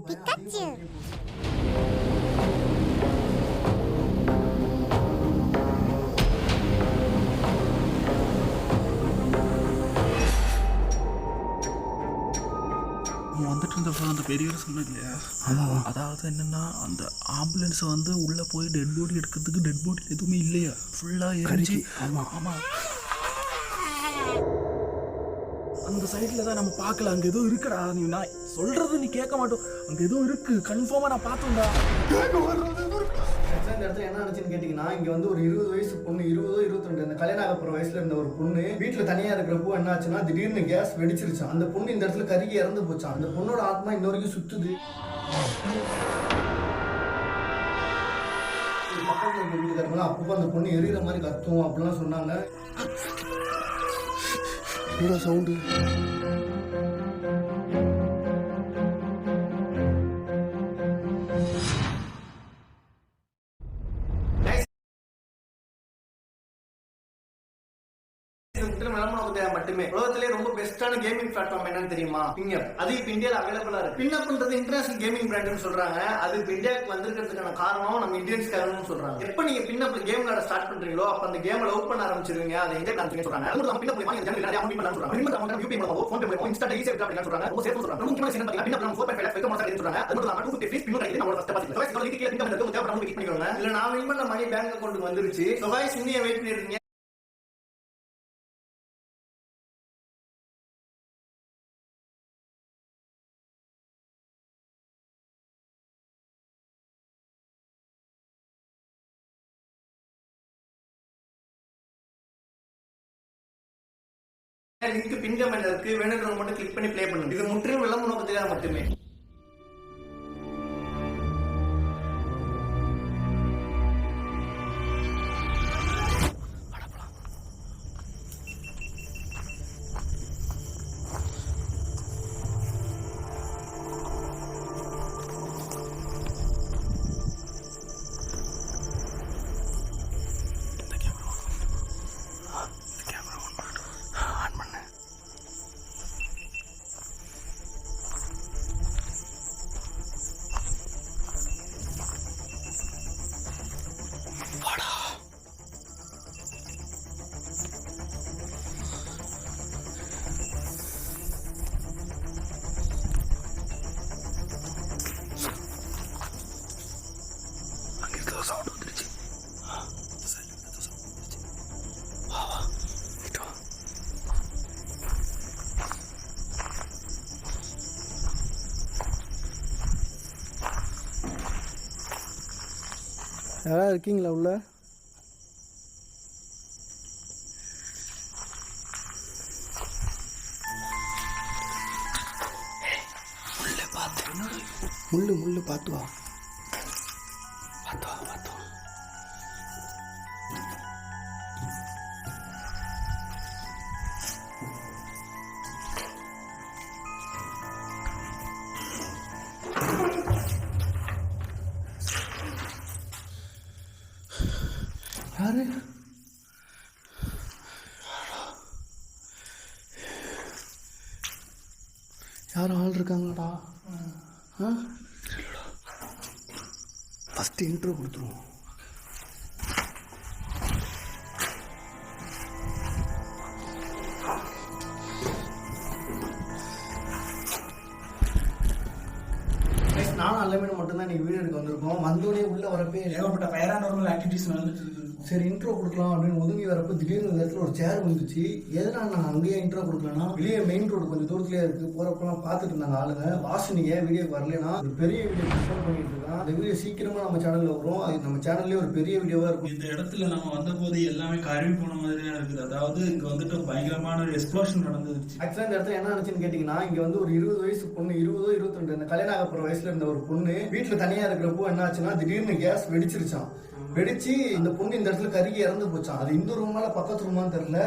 Pikachu. வந்துட்டு இருந்தப்போ அந்த பெரியவர் சொன்னது இல்லையா? ஆமாம். அதாவது என்னென்னா அந்த ஆம்புலன்ஸை வந்து உள்ளே போய் டெட் பாடி எடுக்கிறதுக்கு டெட் பாடி எதுவுமே இல்லையா, ஃபுல்லாக எரிஞ்சு. ஆமாம் ஆமாம், அந்த சைடில் தான் நம்ம பார்க்கல. அங்கே எதுவும் இருக்குடா, நீ நான் சொல்கிறது நீ கேட்க மாட்டோம். அங்கே எதுவும் இருக்குது கன்ஃபார்மாக, நான் பார்த்தோம்டா. இந்த இடத்துல என்ன நினைச்சுன்னு கேட்டீங்கன்னா, இங்க வந்து ஒரு 20 வயசு பொண்ணு, 20 22 இந்த கல்யாணம் ஆக போற வயசுல இருந்த ஒரு பொண்ணு வீட்டுல தனியா இருக்கிறப்போ என்ன ஆச்சுன்னா திடீர்னு கேஸ் வெடிச்சிருச்சான். அந்த பொண்ணு இந்த இடத்துல கருகி இறந்து போச்சான். அந்த பொண்ணோட ஆத்மா இன்ன வரைக்கும் சுத்துது. பக்கத்துல இருக்க வீட்டுக்காரங்களா அப்பப்போ அந்த பொண்ணு எரியிற மாதிரி கத்தும் அப்படிலாம் சொன்னாங்க. சவுண்டு மட்டுமே உலகத்திலே ரொம்ப பெஸ்டான கேமிங் பிளாட்ஃபார்ம் என்னன்னு தெரியுமா? பின்அப். அது இப்ப இந்தியால அவைலபிளா இருக்கு. பின்அப்ன்றது இன்டர்நேஷனல் கேமிங் பிராண்ட்னு சொல்றாங்க. அது இப்ப இந்தியாவுக்கு வந்திருக்கிறதுக்கான காரணம் நம்ம இந்தியன்ஸ்காரன்னு சொல்றாங்க. எப்ப நீங்க பின்அப்ல கேம் விளையாட ஸ்டார்ட் பண்றீங்களோ அப்ப அந்த கேம் லவ் பண்ண ஆரம்பிச்சிருவீங்க. அதை எங்க காமிச்சீங்க சொல்றாங்க. அது நம்ம பின்அப் மூலமா இந்த சேனல் நிறைய அமௌண்ட் பண்ணலாம் சொல்றாங்க. பின்அப் அமௌண்ட் யூபிஐ மூலமா ஃபோன் பே மூலமா இன்ஸ்டன்ட் ஈஸியா வித்ட்ரா பண்ணலாம் சொல்றாங்க. ரொம்ப சேஃபா சொல்றாங்க. ரொம்ப முக்கியமான விஷயம் என்ன பின்அப் நம்ம 4.5 லாக் வெல்கம் மாசம் சொல்றாங்க. அது மட்டும் இல்லாம 250 ஃபீஸ் பின்னும் கிடைக்குது. நம்ம ஃபர்ஸ்ட் பாத்து சோ இந்த லிங்க் கீழ பின்அப் இருக்கு. தேவைப்படுறவங்க கிளிக் பண்ணிக்கோங்க. இல்ல நான் வின் பண்ண மணி பேங்க் அக்கவுண்ட்க்கு வந்துருச்சு. சோ गाइस இன்னியே வெயிட் பண்ணிருக்கீங்க. லிங்க் பின் கமெண்ட்ல இருக்கு. வேணும்ன்றவங்க மட்டும் கிளிக் பண்ணி ப்ளே பண்ணுங்க. இது முற்றிலும் விளம்பர நோக்கத்துக்காக மட்டுமே. யாராவது இருக்கீங்களா உள்ள? முள்ளு பார்த்து வா. யாரு? யாரும் ஆள் இருக்காங்கடா? ஃபஸ்ட்டு இன்ட்ரோ கொடுத்துருவோம். நானும் எல்லாமே மட்டும்தான் இன்னைக்கு வீடியோ எடுக்க வந்திருக்கோம். வந்தோடனே உள்ள வரப்பே ஏகப்பட்ட பேரானார்மல் ஆக்டிவிட்டிஸ் நடந்துட்டு இருக்கு. சரி இன்ட்ரோ கொடுக்கலாம் அப்படின்னு ஒதுங்கி வரப்போ திடீர்னு இந்த இடத்துல ஒரு சேர் வந்துச்சு. எதனா நான் அங்கேயே இன்ட்ரோ கொடுக்கலன்னா வெளியே மெயின் ரோடு கொஞ்சம் தூரத்துலேயே இருக்கு. போறப்பெல்லாம் பார்த்துட்டு இருந்தாங்க ஆளுங்க. வாசு நீங்க வீடியோக்கு வரலன்னா ஒரு பெரிய வீடியோ ப்ரிப்பேர் பண்ணிட்டு இருக்கான். அந்த வீடியோ சீக்கிரமா நம்ம சேனல்ல வரும். அது நம்ம சேனல்லே ஒரு பெரிய வீடியோவா இருக்கும். இந்த இடத்துல நம்ம வந்த போது எல்லாமே கருவி போன மாதிரியா இருக்குது. அதாவது இங்க வந்துட்டு பயங்கரமான ஒரு எக்ஸ்ப்ளோஷன் நடந்துச்சு. ஆக்சுவலா இந்த இடத்துல என்ன நினைச்சுன்னு கேட்டீங்கன்னா, இங்க வந்து ஒரு 20 வயசு பொண்ணு, 20 22 இந்த கல்யாணம் ஆக போற வயசுல இருந்த ஒரு பொண்ணு வீட்டுல தனியா இருக்கிறப்போ என்ன ஆச்சுன்னா திடீர்னு கேஸ் வெடிச்சிருச்சான். வெடிச்சு அந்த பொண்ணு இந்த இடத்துல கருகி இறந்து போச்சான். அது இந்த ரூமால பக்கத்து ரூமான்னு தெரியல.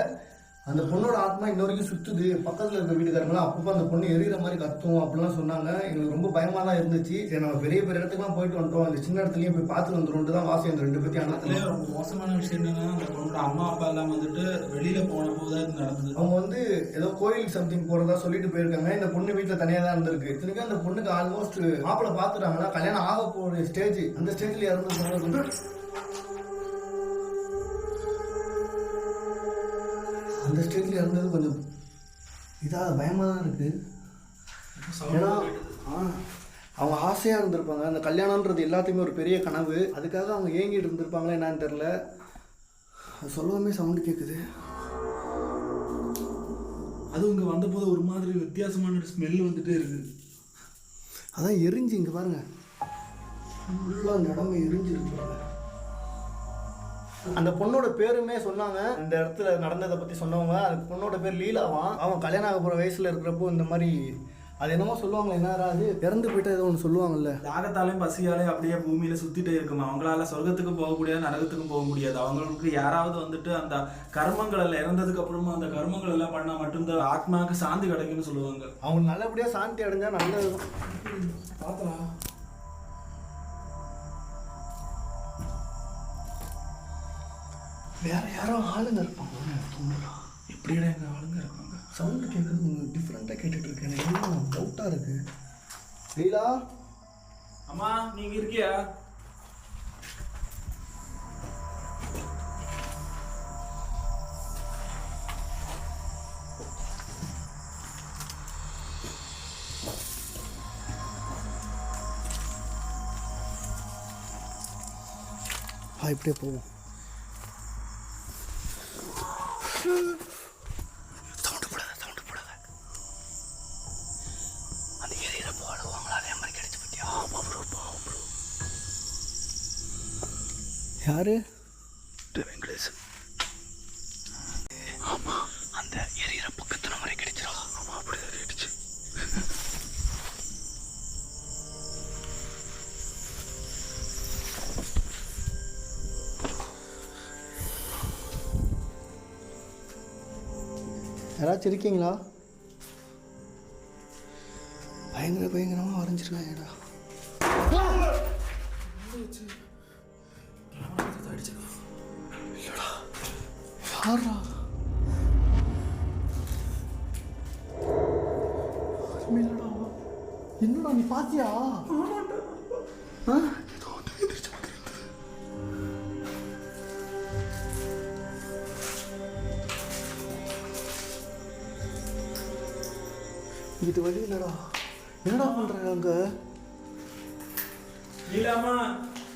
அந்த பொண்ணோட ஆத்மா இன்ன வரைக்கும் சுத்துது. பக்கத்துல இருக்க வீட்டுக்காரங்களாம் அப்பப்போ அந்த பொண்ணு எரியிற மாதிரி கத்தும் அப்படிலாம் சொன்னாங்க. எங்களுக்கு ரொம்ப பயமா தான் இருந்துச்சு. சரி நம்ம பெரிய பெரிய இடத்துக்குலாம் போயிட்டு வந்துட்டோம், அந்த சின்ன இடத்துலயும் போய் பார்த்துட்டு வந்துடும் தான் வாசி. அந்த 2 பத்தி அதுல ரொம்ப மோசமான விஷயம் என்னன்னா, அந்த பொண்ணோட அம்மா அப்பா எல்லாம் வந்துட்டு வெளியில போன போதுதான் இது நடந்தது. அவங்க வந்து ஏதோ கோயில் சம்திங் போறதா சொல்லிட்டு போயிருக்காங்க. இந்த பொண்ணு வீட்டுல தனியா தான் இருந்திருக்கு. இத்தனைக்கும் அந்த பொண்ணுக்கு ஆல்மோஸ்ட் மாப்பிள்ளை பாத்துட்டாங்கன்னா கல்யாணம் ஆக போற ஸ்டேஜ், அந்த ஸ்டேஜ்ல இறந்து அந்த ஸ்டேஜ்ல இருந்தது கொஞ்சம் இதாக பயமாக தான் இருக்குது. ஏன்னா அவங்க ஆசையாக இருந்திருப்பாங்க. அந்த கல்யாணன்றது எல்லாத்தையுமே ஒரு பெரிய கனவு. அதுக்காக அவங்க ஏங்கிட்டு இருந்திருப்பாங்களே என்னன்னு தெரில. அது சொல்லவுமே சவுண்டு கேட்குது. அதுவும் இங்கே வந்தபோது ஒரு மாதிரி வித்தியாசமான ஸ்மெல் வந்துட்டே இருக்குது. அதான் எரிஞ்சு இங்கே பாருங்க, ஃபுல்லாக அந்த இடமே எரிஞ்சிருக்கு. அந்த பொண்ணோட பேருமே சொன்னாங்க, இந்த இடத்துல நடந்ததை பற்றி சொன்னவங்க. அந்த பொண்ணோட பேர் லீலாவான். அவன் கல்யாணம் ஆக போகிற வயசில் இருக்கிறப்போ இந்த மாதிரி அது என்னமோ சொல்லுவாங்களே, என்னடா அது இறந்து போயிட்டு ஏதோ ஒன்று சொல்லுவாங்கல்ல, தாகத்தாலையும் பசியாலையும் அப்படியே பூமியில சுத்திட்டே இருக்குமா. அவங்களால சொர்க்கத்துக்கும் போக முடியாது, நரகத்துக்கும் போக முடியாது. அவங்களுக்கு யாராவது வந்துட்டு அந்த கர்மங்கள் எல்லாம் இறந்ததுக்கு அப்புறமா அந்த கர்மங்கள் எல்லாம் பண்ணா மட்டும்தான் ஆத்மாவுக்கு சாந்தி கிடைக்கும்னு சொல்லுவாங்க. அவங்க நல்லபடியாக சாந்தி அடைஞ்சா நல்லது. பார்த்தலாம் வேற யாரோ ஆளுங்க இருப்பாங்க. எப்படிடா எங்க ஆளுங்க இருக்காங்க? சவுண்டு கேட்குறது உங்களுக்கு டிஃப்ரெண்ட்டாக கேட்டுட்டு இருக்கு. எனக்கு இன்னும் டவுட்டாக இருக்கு. லீலா, அம்மா நீங்க இருக்கியா? இப்படியே போவோம். சவுண்டு போடாத. அந்த ஏரியில போடுவாங்களா அதே மாதிரி கிடைச்சி பத்தியா? யாரு? வெங்கடேஷ். ஆமா, அந்த ஏரியில பக்கத்துல மாதிரி கிடைச்சிடா. ஆமா, அப்படிதான் கிடைச்சு. யாராச்சும் இருக்கீங்களா? பயங்கரமாக வரைஞ்சிருக்காங்கடா. இல்லடா, யாரா? என்னடா நீ பாத்தியா? இது வழி இல்லடா. என்னடா பண்றாங்க அங்க? லீலா அம்மா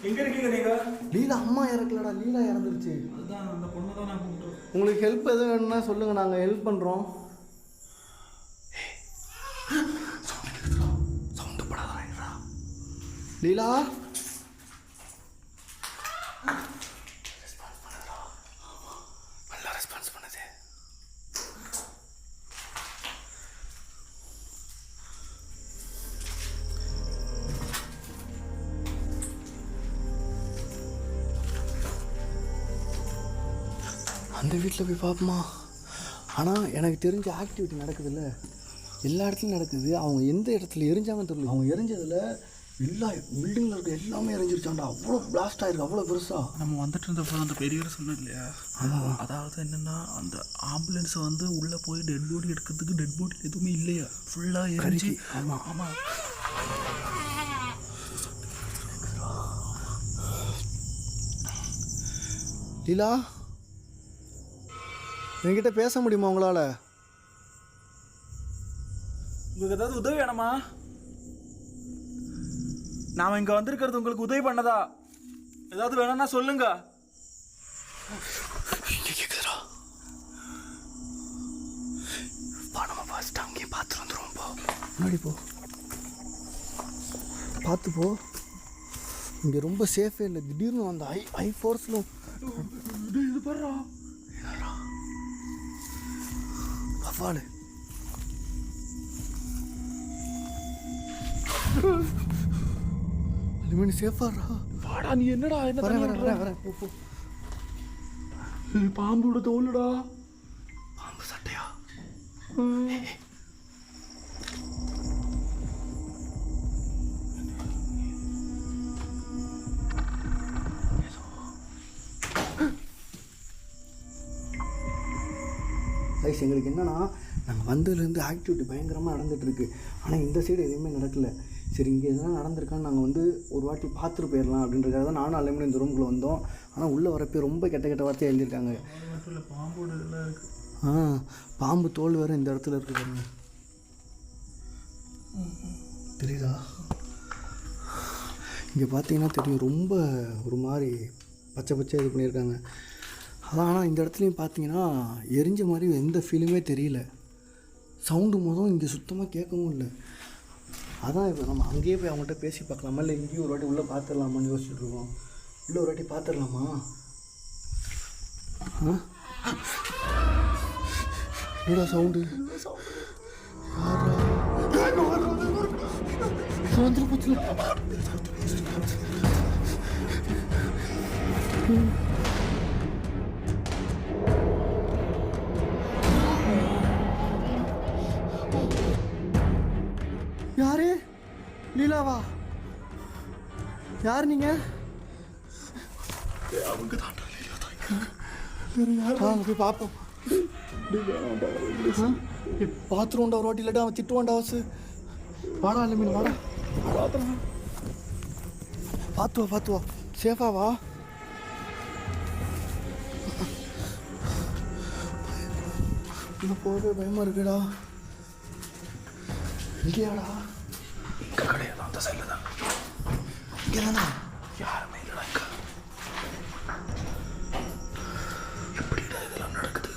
எங்க இருக்கீங்க நீங்க? லீலா அம்மா இறக்கலடா, லீலா இறந்துருச்சு. அதுதான் அந்த பொண்ணை தான் நான் கூப்பிட்டோம். உங்களுக்கு ஹெல்ப் எதுவும் வேணும்னா சொல்லுங்க, நாங்கள் ஹெல்ப் பண்ணுறோம். சவுண்டு படாதா லீலா? ரெஸ்பான்ஸ் பண்ணுறா. நல்லா ரெஸ்பான்ஸ் பண்ணுது. அந்த வீட்டில் போய் பார்ப்போமா? ஆனால் எனக்கு தெரிஞ்ச ஆக்டிவிட்டி நடக்குதுல்ல, எல்லா இடத்துலையும் நடக்குது. அவங்க எந்த இடத்துல எரிஞ்சாங்கன்னு தெரியல. அவங்க எரிஞ்சதில் எல்லா பில்டிங்கில் இருக்க எல்லாமே எரிஞ்சிருச்சாண்டா. அவ்வளோ பிளாஸ்ட் ஆயிருக்கு, அவ்வளோ பெருசாக. நம்ம வந்துட்டு இருந்தப்போ அந்த பெரியவர் சொன்னோம் இல்லையா, அதாவது என்னென்னா அந்த ஆம்புலன்ஸை வந்து உள்ளே போய் டெட் பாடி எடுக்கிறதுக்கு டெட் பாடி எதுவுமே இல்லையா, ஃபுல்லாக எரிஞ்சு. ஆமாம் ஆமாம். லீலா, என்கிட்ட பேச முடியுமா உங்களால்? உங்களுக்கு ஏதாவது உதவி வேணுமா? நாம் இங்கே வந்திருக்கிறது உங்களுக்கு உதவி பண்ணதா? ஏதாவது வேணும்னா சொல்லுங்க. கேட்குறா பணமா பார்த்துட்டு அங்கேயும் பார்த்து வந்துடுவோம். போ முன்னாடி போ, பார்த்து போ. இங்கே ரொம்ப சேஃபே இல்லை. திடீர்னு அந்த ஐ ஃபோர்ஸில் இது பாருடா, வவ்வாலு. அலுமினி சேஃபாரா? வாடா. நீ என்னடா என்ன வரேன். போ. பாம்போட தோலுடா. பாம்பு கைஸ் எங்களுக்கு என்னன்னா நாங்கள் வந்ததுலேருந்து ஆக்டிவிட்டி பயங்கரமாக நடந்துகிட்ருக்கு. ஆனால் இந்த சைடு எதுவுமே நடக்கல. சரி இங்கே எதனா நடந்திருக்கான்னு நாங்கள் வந்து ஒரு வாட்டி பார்த்துட்டு போயிடலாம் அப்படின்றதுக்காக தான் நானும் எல்லாமே இந்த ரூம்குள்ளே வந்தோம். ஆனால் உள்ளே வரப்போ ரொம்ப கெட்ட கெட்ட வார்த்தையாக எழுதியிருக்காங்க. பாம்போட இதெல்லாம் இருக்குது. பாம்பு தோல் வேறு இந்த இடத்துல இருக்குது பாருங்க. தெரியுதா? இங்கே பார்த்தீங்கன்னா தெரியும், ரொம்ப ஒரு மாதிரி பச்சை பச்சை இது பண்ணியிருக்காங்க. அதான் ஆனால் இந்த இடத்துலையும் பார்த்தீங்கன்னா எரிஞ்ச மாதிரி எந்த ஃபீலுமே தெரியல. சவுண்டு மொதல் இங்கே சுத்தமாக கேட்கவும் இல்லை. அதான் இப்போ நம்ம அங்கேயே போய் அவங்கள்ட்ட பேசி பார்க்கலாமா, இல்லை இங்கேயும் ஒரு வாட்டி உள்ளே பார்த்துடலாமான்னு யோசிச்சுட்டு இருக்கோம். உள்ளே ஒரு வாட்டி பார்த்துடலாமா? என்னடா சவுண்டு? வந்துட்டு போச்சு. யாரு? லீலாவா? யார் நீங்க? அவங்க தான் போய் பார்ப்போம். பாத்ரூம்டா ஒரு வாட்டி இல்லாட்டா அவன் திட்டுவான்டா வாசு. வாடா இல்லை மீன் வாடா. பார்த்து வா சேஃபா வா. இன்னும் போகவே பயமாக இருக்குடா. இங்கேயாடா? கிடையாது, அந்த சைடில் தான். இங்கே தானா? யாருமே இல்லைடா இங்கே. எப்படிடா இதெல்லாம் நடக்குது?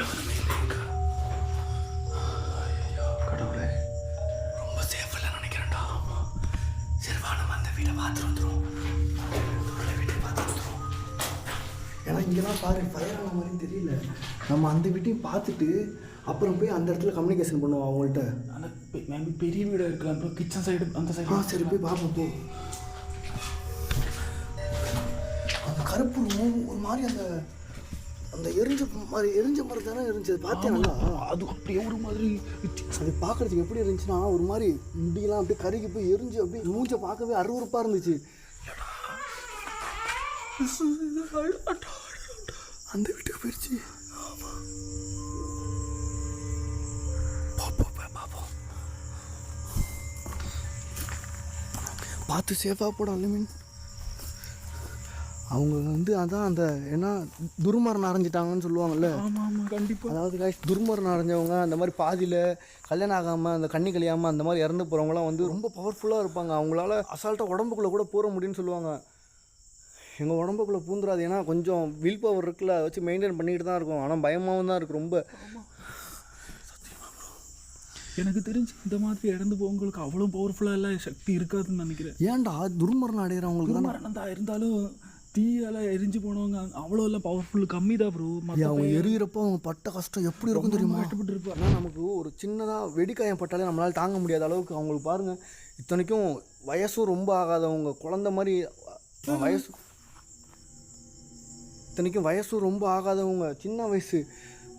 எவருமே இல்லை இங்கே. ஐயோ கடவுளே, ரொம்ப சேஃப் இல்லை நினைக்கிறேன்டா. சரி வா, நம்ம அந்த வீட்டை பார்த்துட்டு வந்துடும். வீட்டை பார்த்துட்டு வந்துடும். ஏன்னா இங்கெல்லாம் பாரு ஃபயர் ஆன மாதிரி தெரியல. நம்ம அந்த வீட்டையும் பார்த்துட்டு அப்புறம் போய் அந்த இடத்துல கம்யூனிகேஷன் பண்ணுவோம் அவங்கள்ட்ட. அந்த மேபி பெரிய வீடாக இருக்கலாம். அப்புறம் கிச்சன் சைடு அந்த சைடு. சரி போய் பார்ப்போம் போ. அந்த கருப்பு room ஒரு மாதிரி அந்த அந்த எரிஞ்ச மாதிரி தானே இருந்துச்சு. பார்த்தேன்னா அது அப்படியே ஒரு மாதிரி அது பார்க்குறதுக்கு எப்படி இருந்துச்சுன்னா ஒரு மாதிரி முடியெல்லாம் அப்படியே கருகி போய் எரிஞ்சு அப்படியே மூஞ்சை பார்க்கவே அருவருப்பாக இருந்துச்சு. அந்த வீட்டுக்கு போயிடுச்சு. பார்த்து சேஃபாக போட மீன். அவங்க வந்து அதான் அந்த ஏன்னா துர்மரணம் அடைஞ்சிட்டாங்கன்னு சொல்லுவாங்கல்ல. ஆமாம் கண்டிப்பாக. அதாவது துர்மரணம் அடைஞ்சவங்க அந்த மாதிரி பாதியில் கல்யாணம் ஆகாமல் அந்த கண்ணி கழியாமல் அந்த மாதிரி இறந்து போகிறவங்களாம் வந்து ரொம்ப பவர்ஃபுல்லாக இருப்பாங்க. அவங்களால அசால்ட்டாக உடம்புக்குள்ளே கூட போட முடியும்னு சொல்லுவாங்க. எங்கள் உடம்புக்குள்ளே பூந்துடாது. ஏன்னா கொஞ்சம் வில் பவர் இருக்குல்ல, அதை வச்சு மெயின்டைன் பண்ணிக்கிட்டு தான் இருக்கும். ஆனால் பயமாகவும் தான் இருக்குது ரொம்ப. எனக்கு தெரிஞ்சு இந்த மாதிரி இறந்து போவங்களுக்கு அவ்வளோ பவர்ஃபுல்லாக எல்லாம் சக்தி இருக்காதுன்னு நினைக்கிறேன். ஏன்டா துர்மரணம் அடைகிறவங்களுக்கு தான் மரணம் தான் இருந்தாலும் தீயால் எரிஞ்சு போனவங்க அவ்வளோ எல்லாம் பவர்ஃபுல் கம்மி தான் ப்ரோ. அவங்க எரியிறப்போ அவங்க பட்ட கஷ்டம் எப்படி இருக்கும் தெரியுமா? கஷ்டப்பட்டு இருப்பாங்க. ஆனால் நமக்கு ஒரு சின்னதாக வெடிக்காயம் பட்டாலே நம்மளால் தாங்க முடியாத அளவுக்கு அவங்களுக்கு பாருங்கள். இத்தனைக்கும் வயசும் ரொம்ப ஆகாதவங்க, குழந்த மாதிரி இத்தனைக்கும் வயசும் ரொம்ப ஆகாதவங்க, சின்ன வயசு,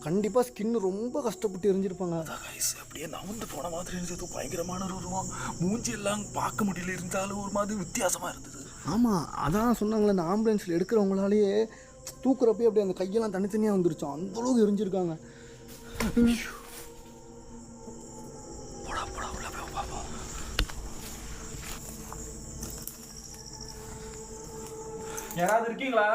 கண்டிப்பாக ஸ்கின்னு ரொம்ப கஷ்டப்பட்டு எரிஞ்சிருப்பாங்க. அதான் கைஸ் அப்படியே நவுந்து போன மாதிரி இருந்தது. பயங்கரமான ஒரு உருவம். மூஞ்சி எல்லாம் பார்க்க முடியல, இருந்தாலும் ஒரு மாதிரி வித்தியாசமாக இருந்தது. ஆமாம், அதான் சொன்னாங்களே அந்த ஆம்புலன்ஸில் எடுக்கிறவங்களாலேயே தூக்குறப்பே அப்படியே அந்த கையெல்லாம் தனித்தனியாக வந்துருச்சோம். அந்தளவுக்கு எரிஞ்சிருக்காங்க. போடா போடா உள்ள போய் பார்ப்போம். யாராவது இருக்கீங்களா?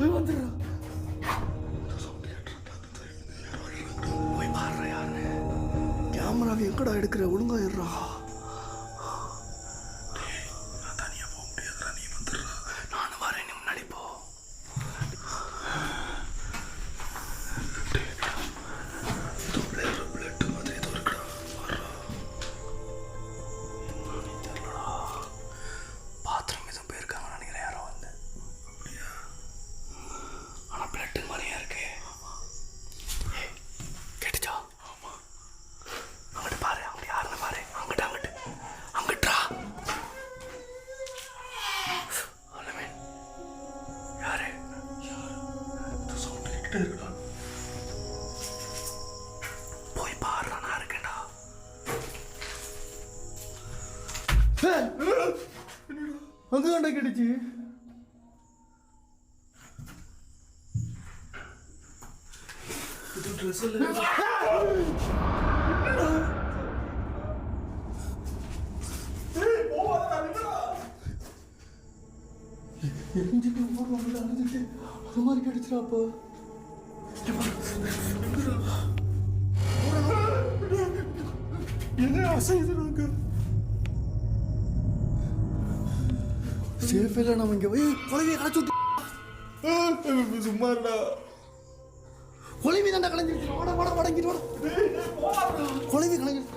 வந்துடுறா. போய் பாடுற யாருன்னு. கேமராவை எங்கடா எடுக்கிற? ஒழுங்கா இருறா. நானும் வரேன், நீ முன்னாடி போ. பாத்ரூம் எதுவும் போயிருக்காங்கன்னு நினைக்கிறேன் யாரோ வந்து. ஆனால் பிளட்டு மாதிரியா இருக்கு. கேட்டுச்சா? அங்கிட்டு பாரு, அங்கிட்டு யாருன்னு பாரு. அங்கிட்டா. அலமேன் யாரு? சவுண்ட் கிட்ட இருக்குடா. போய் பாரு, நான் இருக்கேன்டா. அங்கே கண்டா கிடைச்சு. இது ட்ரெஸ் இல்லை. எரிஞ்சிட்டு ஊர்ல அழுதுட்டு அது மாதிரி கிடைச்சிடா. அப்போ என்ன அசைதுறாங்க? சேஃப் இல்லை. நம்ம இங்கே போய் குழவியை களைச்சு விட்டு சும்மா இருடா. குழவி தாண்டா கலைஞ்சிருச்சு. வாட வடங்கிட்டு வாட. குழவி கலைஞ்சிருச்சு.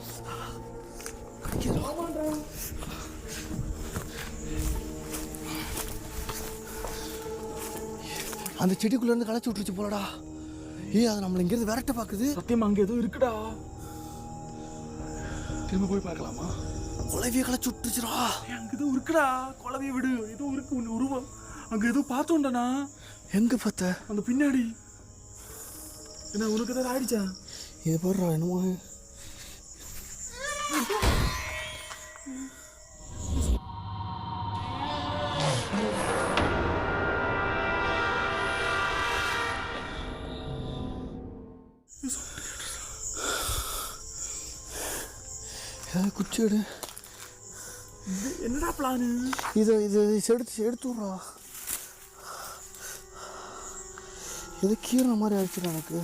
அந்த செடிக்குள்ள இருந்து களைச்சு விட்டுருச்சு போலடா. அது நம்மள இங்கிருந்து விரட்ட பாக்குது. சத்தியமா அங்க எதுவும் இருக்குடா. திரும்ப போய் பார்க்கலாமா? குழவியை களைச்சு விட்டுருச்சுடா. அங்க எதுவும் இருக்குடா. குழவியை விடு. ஏதோ இருக்கு உன் உருவம். அங்க ஏதோ பார்த்தோம்டா. எங்க பார்த்த? அந்த பின்னாடி. என்ன உனக்கு ஏதாவது ஆயிடுச்சா? இது பாடுறா என்னமோ. குச்சி எடு. என்னடா பிளானு? இது எடுத்து விட்றா. எது கீரை மாதிரி ஆயிடுச்சுடா எனக்கு.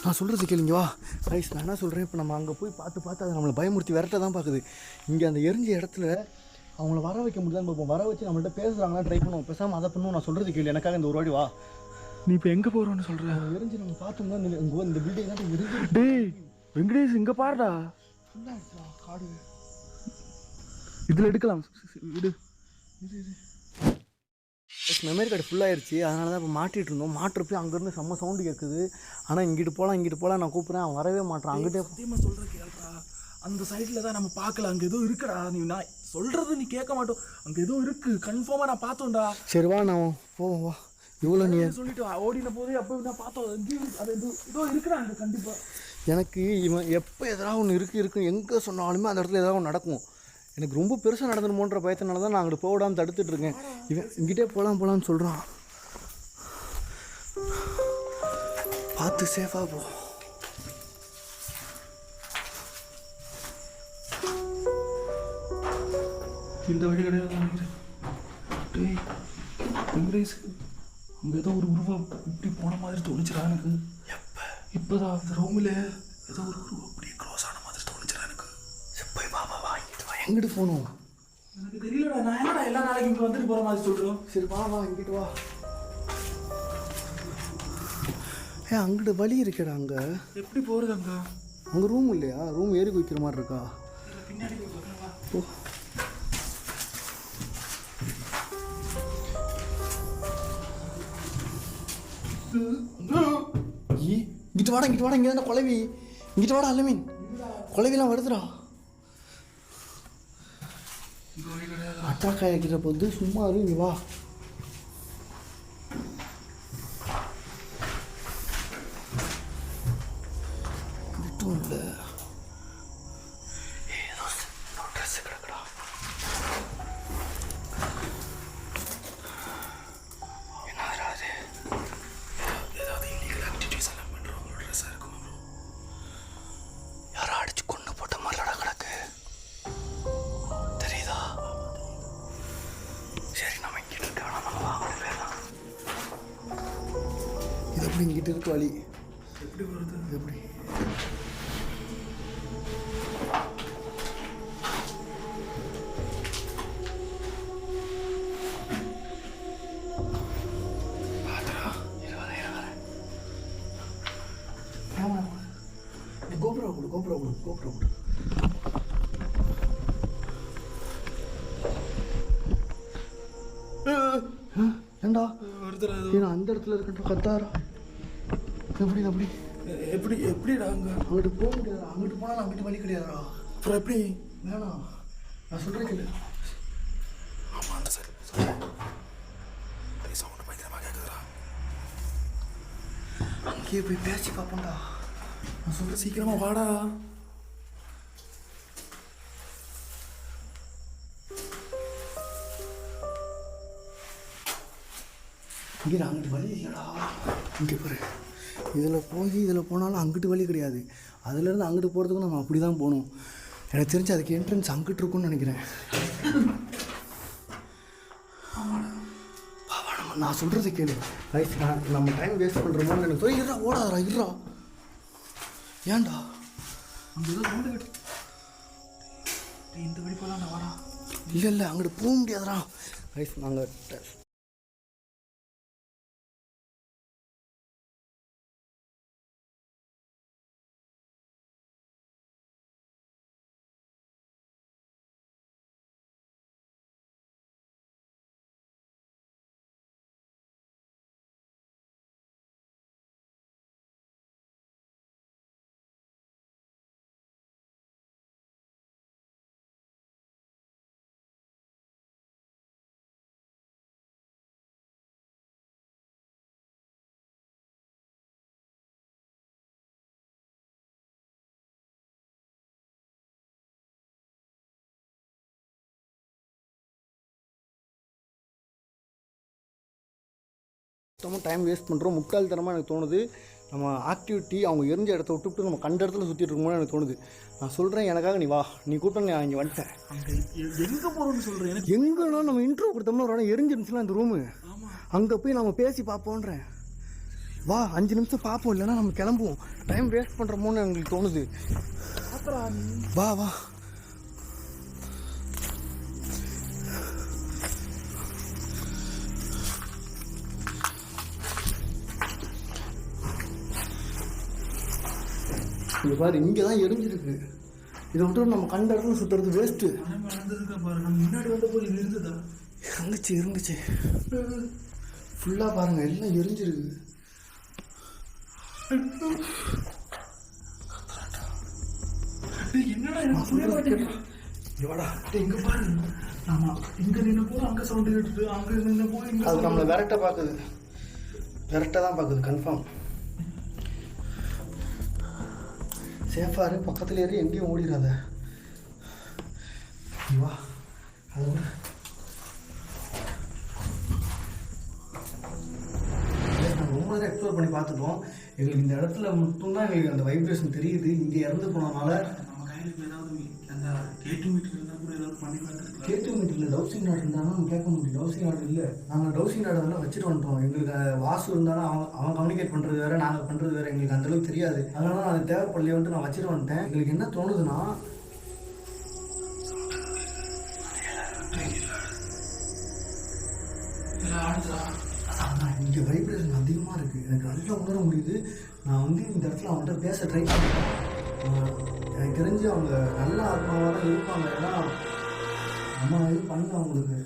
நான் சொல்கிறது கேளுங்க வா ரைஸ். நான் என்ன சொல்கிறேன், இப்போ நம்ம அங்கே போய் பார்த்து அதை நம்மளை பயமுறுத்தி விரட்ட தான் பார்க்குது. இங்கே அந்த எரிஞ்ச இடத்துல அவங்கள வர வைக்க முடியாதுன்னு பார்ப்போம். வர வச்சு நம்மள்ட்ட பேசுகிறாங்களா ட்ரை பண்ணுவோம். பேசாமல் அதை பண்ணுவோம். நான் சொல்கிறது கேளு, எனக்காக இந்த ஒரு வாடி வா. நீ இப்போ எங்கே போகிறோன்னு சொல்கிற? எரிஞ்சு நம்ம பார்த்தோம்னா இந்த பில்டிங் தான் எரிஞ்சு. டேய் வெங்கடேஷ் இங்கே பாருடா. ஃபுல்லாகிடுச்சுடா காடு. இதில் எடுக்கலாம். விடு. மெமரி கார்டு ஃபுல்லாகிடுச்சு. அதனால தான் இப்போ மாட்டிகிட்டு இருந்தோம். மாட்டுறப்போ அங்கேருந்து செம்ம சவுண்டு கேட்குது. ஆனால் இங்கிட்டு போகலாம் நான் கூப்பிட்றேன். அவன் வரவே மாட்டான். அங்கிட்டே சத்தியமாக சொல்கிற கேள்றா. அந்த சைடில் தான் நம்ம பார்க்கல. அங்கே எதுவும் இருக்குடா. நான் சொல்கிறது நீ கேட்க மாட்டோம். அங்கே எதுவும் இருக்குது கன்ஃபார்மாக. நான் பார்த்தோம்டா. சரி வா நான் போவோம் வா. இவ்வளோ நீ சொல்லிட்டு ஓடின போதே அப்போ நான் பார்த்தோம். அது ஏதோ இருக்குடா அங்கே கண்டிப்பாக. எனக்கு இவன் எப்போ எதாவது ஒன்று இருக்குது எங்கே சொன்னாலுமே அந்த இடத்துல ஏதாவது ஒன்று நடக்கும். எனக்கு ரொம்ப பெருசாக நடந்துடுமோன்ற பயத்தினால தான் நான் அங்கிட்டு போடாமல் தடுத்துட்டு இருக்கேன். இவன் இங்கிட்டே போகலான்னு சொல்கிறான். பார்த்து சேஃபாக போ. இந்த வழி கிடையாது நினைக்கிறேன். டேய் வெங்கடேஷ் அங்கே ஏதோ ஒரு உருவம் இப்படி போன மாதிரி தோணுச்சுடா எனக்கு. இப்போதான் அந்த ரூமில் ஏதோ ஒரு உருவம் அப்படியே க்ளோஸ் ஆன மாதிரி தோணுச்சுடா எனக்கு. போய் வா இங்கிட்டு வா. எங்கிட்டு போகணும் எனக்கு தெரியலடா. நான் என்னடா எல்லா நாளைக்கு இங்கே வந்துட்டு போகிற மாதிரி சொல்கிறோம். சரி வா இங்கிட்டு வா. அங்கிட்டு வழி இருக்கேடா. அங்கே எப்படி போகிறது? அங்கே ரூம் இல்லையா? ரூம் ஏறி குதிக்கிற மாதிரி இருக்கா? பின்னாடி போய் பார்க்கலாம். போ. இங்கிட்டு வாடா இங்கே தானே குழவி. இங்கிட்டு வாடா அல்லமீன். குழவிலாம் வருதுடா. அட்டாக் ஆகிக்கிறப்ப வந்து சும்மா இங்கே வா. கிட்டும் இல்லை. ஏதோ ட்ரெஸ் கிடக்குடா. என்னடா அது? ஏதாவது இல்லீகல் ஆக்டிவிட்டிஸ் எல்லாம் பண்ணுறவங்களோட ட்ரெஸ்ஸாக இருக்கும். யாரோ அடிச்சு கொண்டு போட்ட மாதிரிடா கிடக்கு. தெரியுதா? சரி நம்ம இங்கிட்டு இருக்க அப்புறம் இங்கிட்ட இருக்க வழி எப்படி வருது? எப்படி கோபுரம் ஏண்டா ஒருத்தர் ஏன்னா அந்த இடத்துல இருக்கட்டும் கத்தாரா எப்படி அப்படி எப்படி எப்படிடா அங்கிட்டு போக முடியாதா? அங்கிட்டு போனால் அங்கிட்டு வழி கிடையாதுடா. அப்புறம் எப்படி? வேணாம், நான் சொல்கிறேன் கேளு. ஆமாம் அந்த சரி சவுண்டு பயங்கரமாக கேட்குதுடா. அங்கேயே போய் பேசி பார்ப்போம்டா. நான் சொல்கிறேன் சீக்கிரமா வாடா. இங்கே அங்கிட்டு வழி இல்லைடா. இங்கே பாரு, இதில் போய் இதில் போனாலும் அங்கிட்டு வழி கிடையாது. அதுலேருந்து அங்கிட்டு போகிறதுக்கு நம்ம அப்படி தான் போகணும். எனக்கு தெரிஞ்சு அதுக்கு என்ட்ரன்ஸ் அங்கிட்டு இருக்குன்னு நினைக்கிறேன். நான் சொல்கிறது கேளு ரைட். நம்ம டைம் வேஸ்ட் பண்ணுறோமோன்னு எனக்கு போய் இருறா, ஓடாதரா இருறா. ஏன்டா அங்கே ஏதோ சவுண்டு கேட்டு இந்த வழி போகலாம் வாடா. இல்லை அங்கிட்டு போக முடியாதுடா. ரைட் நாங்கள் மொத்தமாக டைம் வேஸ்ட் பண்ணுறோம். முட்டாள்தனமாக எனக்கு தோணுது. நம்ம ஆக்டிவிட்டி அவங்க எரிஞ்ச இடத்த விட்டுவிட்டு நம்ம கண்ட இடத்துல சுற்றிட்டு இருக்கோம்னு எனக்கு தோணுது. நான் சொல்கிறேன், எனக்காக நீ வா. நீ கூப்பிட்டு நான் இங்கே வந்துட்டேன். அங்கே எங்கே போகிறோன்னு சொல்கிறேன். எனக்கு எங்கன்னா நம்ம இன்ட்ரோ கொடுத்தோம்னா ஒரு இடம் எரிஞ்சிருந்துச்சுன்னா அந்த ரூமு அங்கே போய் நம்ம பேசி பார்ப்போன்றேன். வா 5 நிமிஷம் பார்ப்போம், இல்லைன்னா நம்ம கிளம்புவோம். டைம் வேஸ்ட் பண்ணுறோமோன்னு எங்களுக்கு தோணுது. வா வா. இங்கே பாரு, இங்கே தான் எரிஞ்சிருக்கு. இதை விட்டு நம்ம கண்ட இடத்துல சுற்றுறது வேஸ்ட்டு. வளர்ந்துருக்க பாரு, நம்ம முன்னாடி வந்த போய் இருந்ததா? இருந்துச்சு ஃபுல்லாக பாருங்கள், எல்லாம் எரிஞ்சிருக்கு. என்னடா இவடா இங்கே பாரு. ஆமாம், இங்கே நின்று போய் அங்கே சவுண்டு கேட்டுட்டு அங்கே நின்று போய் அது நம்மளை விரட்ட பார்க்குது. விரட்ட தான் பார்க்குது கன்ஃபார்ம். சேஃபாக இரு, பக்கத்தில் ஏறி எங்கேயும் ஓடிடாத. வா அது நாங்கள் ரொம்ப நேரம் எக்ஸ்ப்ளோர் பண்ணி பார்த்துட்டோம். எங்களுக்கு இந்த இடத்துல மட்டும்தான் எங்களுக்கு அந்த வைப்ரேஷன் தெரியுது. இங்கே இறந்து போனதுனால நம்ம கையில் ஏதாவது அந்த கேட்டு மீட்டர் இருந்தால் கூட ஏதாவது பண்ணி பார்த்துருக்கலாம். கேட்டு மீட்டரில் டவுசிங் நாடு இருந்தாலும் நம்ம கேட்க முடியும். டவுசிங் நாடு இல்லை, நாங்கள் டவுசிங் நாடு எல்லாம் வச்சுட்டு வந்துட்டோம். எங்களுக்கு வாசு இருந்தாலும் அவன் கம்யூனிகேட் பண்ணுறது வேறு, நாங்கள் பண்ணுறது வேறு. எங்களுக்கு அந்தளவுக்கு தெரியாது. அதனால நான் அது தேவைப்படலையே வந்துட்டு நான் வச்சுட்டு வந்துட்டேன். எங்களுக்கு என்ன தோணுதுன்னா, இங்கே வைப்ரேஷன் அதிகமாக இருக்குது. எனக்கு நல்லா உணர முடியுது. நான் வந்து இந்த இடத்துல அவன்கிட்ட பேச ட்ரை பண்ணுறேன். எனக்கு தெரிஞ்சு அவங்க நல்ல ஆத்மாவாக தான் இருப்பாங்க. ஏன்னா நம்ம இது பண்ணல அவங்களுக்கு.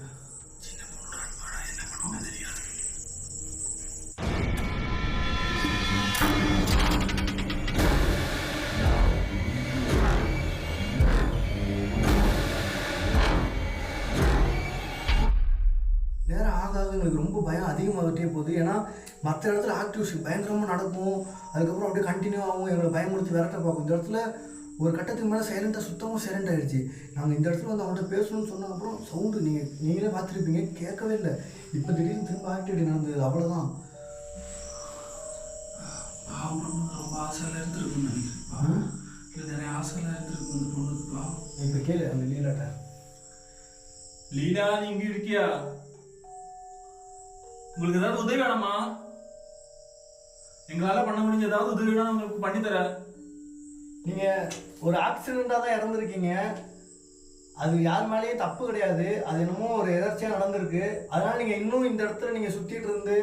நேரம் ஆக எங்களுக்கு ரொம்ப பயம் அதிகமாகிட்டே போகுது. ஏன்னா மற்ற இடத்துல ஆக்டிவிட்டி பயங்கரமாக நடக்கும், அதுக்கப்புறம் அப்படியே கண்டினியூ ஆகும், எங்களை பயமுறுத்தி விரட்ட பார்க்கும். இந்த இடத்துல ஒரு கட்டத்துக்கு மேலே சைலண்டாக, சுத்தமாக சைலண்ட் ஆகிடுச்சு. நாங்கள் இந்த இடத்துல வந்து அவங்கள்ட்ட பேசணும்னு சொன்ன அப்புறம் சவுண்டு நீங்களே பார்த்துருப்பீங்க, கேட்கவே இல்லை. இப்போ திடீர்னு திரும்ப ஆக்டிவிட்டி நடந்தது, அவ்வளோதான். ரொம்ப ஆசையில் இருந்துருக்குன்னு நினைக்கிறேன். இல்லை நிறைய ஆசையில் இருந்துருக்கு அந்த பொண்ணுக்குப்பா. இப்போ கேளு அந்த லீலாட்ட. லீலா, நீ இங்கே இருக்கியா? உங்களுக்கு ஏதாவது உதவி வேணாமா? எங்களால பண்ண முடிஞ்ச ஏதாவது உதவி நான் உங்களுக்கு பண்ணித்தரேன். நீங்கள் ஒரு ஆக்சிடெண்ட்டாக தான் இறந்துருக்கீங்க. அது யார் மேலேயும் தப்பு கிடையாது. அது என்னமோ ஒரு எதர்ச்சியாக நடந்திருக்கு. அதனால் நீங்கள் இன்னும் இந்த இடத்துல நீங்கள் சுற்றிட்டு இருந்து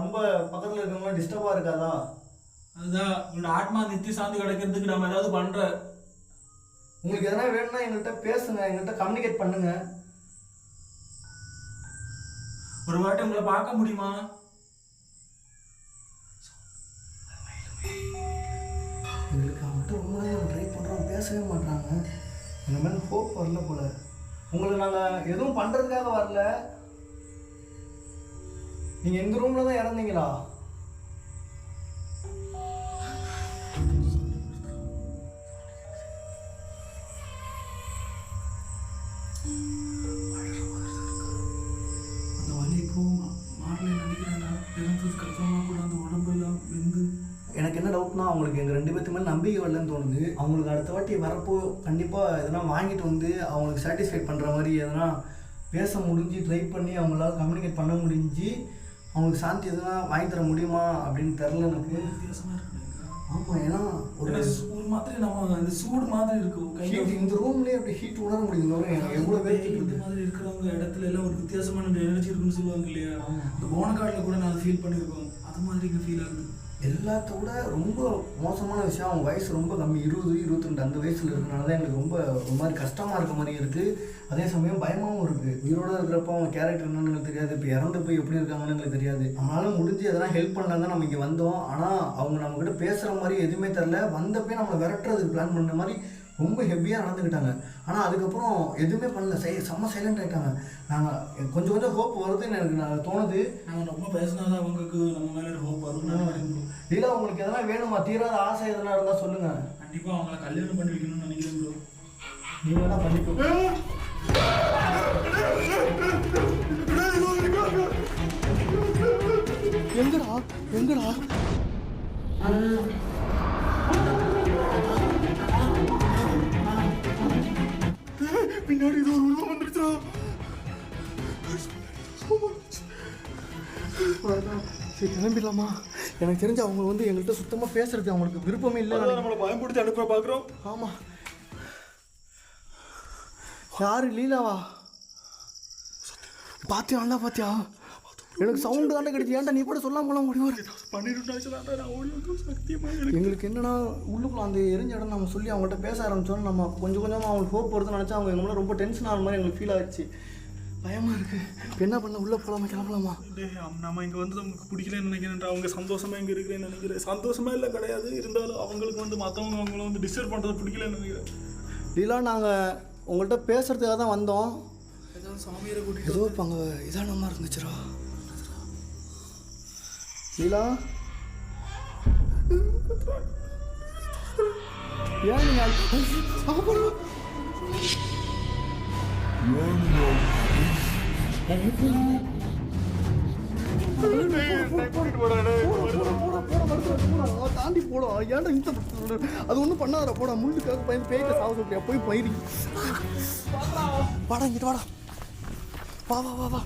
ரொம்ப பக்கத்தில் இருக்கவங்களாம் டிஸ்டர்பாக இருக்காதா? அதுதான் உங்களோட ஆத்மா நித்திய சாந்தி கிடைக்கிறதுக்கு நம்ம ஏதாவது பண்ற. உங்களுக்கு எதனா வேணும்னா எங்கள்கிட்ட பேசுங்க, எங்கள்கிட்ட கம்யூனிகேட் பண்ணுங்க. ஒரு வாட்டி உங்களை பார்க்க முடியுமா? எங்களுக்கு அவங்கள்ட்ட ரொம்ப நேரம் ட்ரை பண்ணுறோம், பேசவே மாட்டாங்க. இந்த மாதிரி ஹோப் வரல போல. உங்களுக்கு நாங்கள் எதுவும் பண்ணுறதுக்காக வரல. நீங்கள் எங்கள் ரூமில் தான் இறந்தீங்களா? அந்த வலி இப்போ மாறல நினைக்கிறேன்டா. இறந்ததுக்கு அப்புறமா கூட அந்த உடம்பெல்லாம் வெந்து. எனக்கு என்ன டவுட்னா, அவங்களுக்கு எங்கள் 2 பேர்த்து மேலே நம்பிக்கை வரலன்னு தோணுது. அவங்களுக்கு அடுத்த வாட்டி வரப்போ கண்டிப்பாக எதனா வாங்கிட்டு வந்து அவங்களுக்கு சாட்டிஸ்ஃபைட் பண்ணுற மாதிரி எதனா பேச முடிஞ்சு ட்ரை பண்ணி அவங்களால கம்யூனிகேட் பண்ண முடிஞ்சு அவங்களுக்கு சாந்தி எதனா வாங்கி தர முடியுமா அப்படின்னு தெரில எனக்கு. வித்தியாசமா இருக்கு. ஆமாம், ஏன்னா ஒரு மாதிரி நம்ம இந்த சூடு மாதிரி இருக்கும். இந்த ரூம்லேயே அப்படி ஹீட் உணர முடியுது. எனக்கு எவ்வளோ பேர் இந்த மாதிரி இருக்கிறவங்க இடத்துல எல்லாம் ஒரு வித்தியாசமான எனர்ஜி இருக்குன்னு சொல்லுவாங்க இல்லையா? இந்த போனக்காட்டில் கூட நான் ஃபீல் பண்ணியிருக்கோம். அது மாதிரி இங்கே ஃபீல் ஆகுது. எல்லாத்தோட ரொம்ப மோசமான விஷயம், அவங்க வயசு ரொம்ப கம்மி, 20, 22 அந்த வயசில் இருக்கனால தான் எனக்கு ரொம்ப ஒரு மாதிரி கஷ்டமாக இருக்க மாதிரி இருக்குது. அதே சமயம் பயமாகவும் இருக்குது. உயிரோடு இருக்கிறப்போ அவங்க கேரக்டர் என்னன்னு எங்களுக்கு தெரியாது. இப்போ இறந்து போய் எப்படி இருக்காங்கன்னு எங்களுக்கு தெரியாது. நம்மளால முடிஞ்சு எதனா ஹெல்ப் பண்ணலாம் தான் நம்ம இங்கே வந்தோம். ஆனால் அவங்க நம்மக்கிட்ட பேசுகிற மாதிரி எதுவுமே தெரில. வந்தப்பே நம்மளை விரட்டுறதுக்கு பிளான் பண்ண மாதிரி ரொம்ப ஹெவியாக நடந்துக்கிட்டாங்க. ஆனால் அதுக்கப்புறம் எதுவுமே பண்ணல, செம்ம சைலண்ட் ஆகிட்டாங்க. நாங்கள் கொஞ்சம் கொஞ்சம் ஹோப் வருதுன்னு எனக்கு தோணுது. நம்ம ரொம்ப பேசினாதான் அவங்களுக்கு நம்ம மேலே ஹோப் வரும்னு. இல்லை, உங்களுக்கு எதனா வேணுமா? தீராத ஆசை எதனா இருந்தால் சொல்லுங்கள். கண்டிப்பாக அவங்கள கல்யாணம் பண்ணி வைக்கணும்னு நினைக்கிறேன் ப்ரோ. நீ வேணா பண்ணிக்கோ. எங்கடா எங்கடா பின்னாடி இது ஒரு உருவம் வந்துருச்சா? சரி கிளம்பிடலாமா? எனக்கு தெரிஞ்சு அவங்க வந்து எங்கள்கிட்ட சுத்தமாக பேசுறது அவங்களுக்கு விருப்பமே இல்லை. நம்மளை பயன்படுத்தி அனுப்ப பார்க்குறோம். ஆமாம். யாரு? லீலாவா? பாத்தியா? நல்லா பாத்தியா? எனக்கு சவுண்டு தாண்டா கிடைச்சி. ஏன்டா நீ கூட சொல்லாம போல ஓடி வர? எங்களுக்கு என்னன்னா, உள்ளுக்குள்ள அந்த எரிஞ்ச இடம் நம்ம சொல்லி அவங்கள்ட்ட பேச ஆரம்பிச்சோம். நம்ம கொஞ்சம் கொஞ்சமாக அவங்களுக்கு ஹோப் வருதுன்னு நினச்சா அவங்க எங்களை ரொம்ப டென்ஷன் ஆகிற மாதிரி எங்களுக்கு ஃபீல் ஆகிடுச்சு. பயமாக இருக்குது. இப்போ என்ன பண்ண? உள்ளே போகலாமா கிளம்பலாமா? நம்ம இங்கே வந்து அவங்களுக்கு பிடிக்கலன்னு நினைக்கிறேன். அவங்க சந்தோஷமாக இங்கே இருக்கிறேன்னு நினைக்கிறேன். சந்தோஷமாக இல்லை கிடையாது. இருந்தாலும் அவங்களுக்கு வந்து மற்றவங்க அவங்கள வந்து டிஸ்டர்ப் பண்ணுறது பிடிக்கலன்னு நினைக்கிறேன். லீலா, நாங்கள் உங்கள்கிட்ட பேசுகிறதுக்காக தான் வந்தோம். ஏதாவது சாமியாரை கூட்டிகிட்டு ஏதோ இப்போ அங்கே இதான மாதிரி இருந்துச்சுரா. லீலா, ஏன் நீங்கள் தாண்டி போடா? ஏன்டா இந்த அது ஒன்றும் பண்ணாதடா. போடா, முள்ளுக்காக பயந்து பேய்க்க சாவு சொல்றியா? போய் பயிரி வாடா, இங்கிட்டு வாடா. வா வா வா வா.